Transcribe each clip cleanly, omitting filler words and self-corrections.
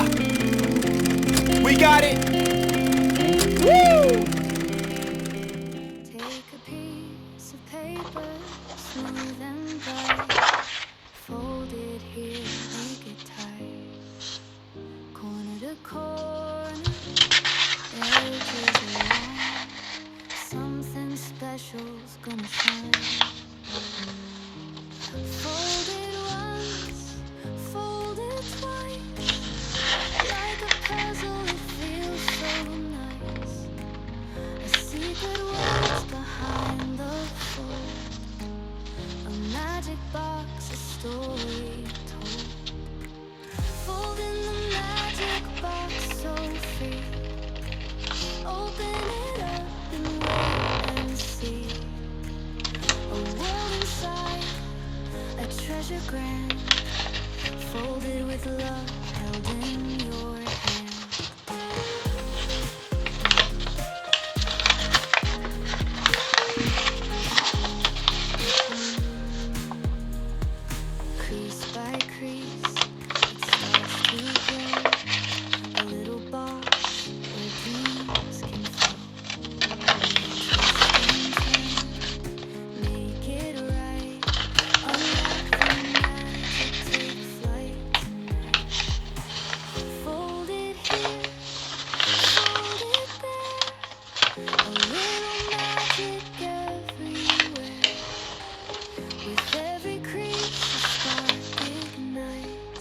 Yeah, we got it. Woo! Take a piece of paper, smooth and bright, fold it here, make it tight, corner to corner, edges along, something special's gonna shine. Fold it once, fold it twice, like a puzzle, it feels so nice. A secret words behind the fold, a magic box, a story told. Fold in the magic box so free. Open it up and wait and see. A world inside, a treasure grand, folded with love held in your hand. Crease by crease, it starts to grow, a little box where dreams can flow. Twist and turn, make it right, unlock the magic, take flight tonight. Fold it here, fold it there, a little magic everywhere. With every crease, a spark ignites.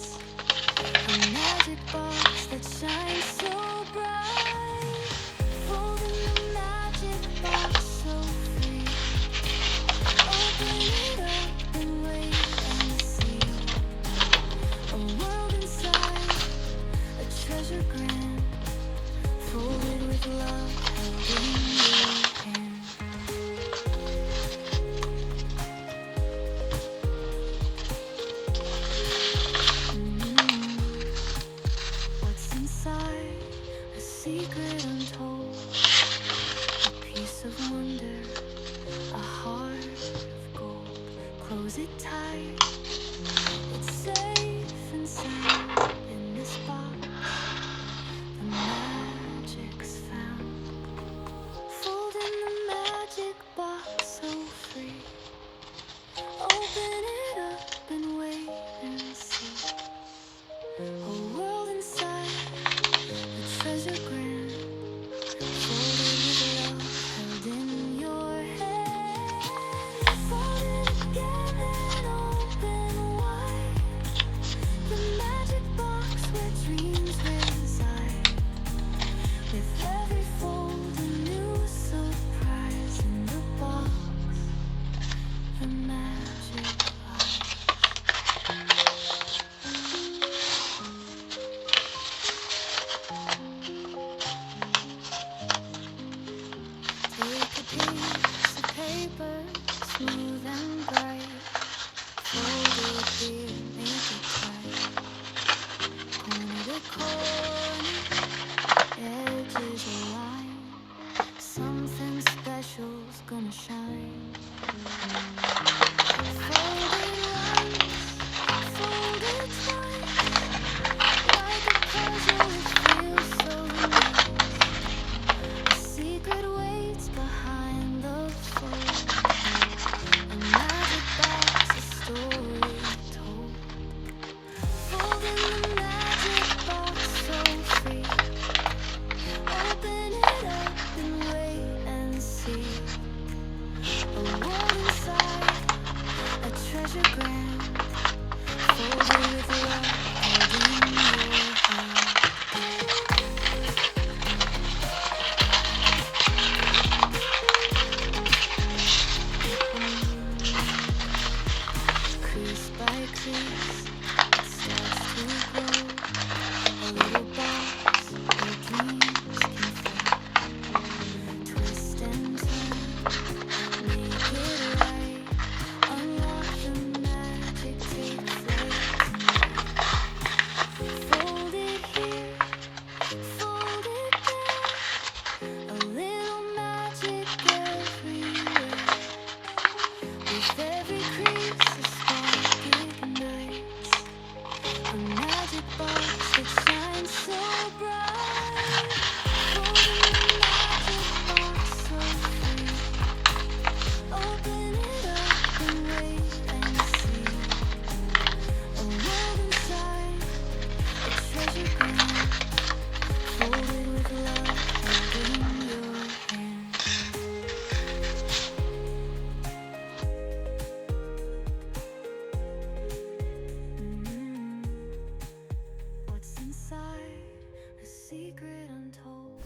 secret untold.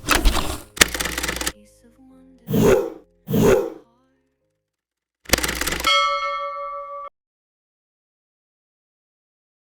Piece of wonder.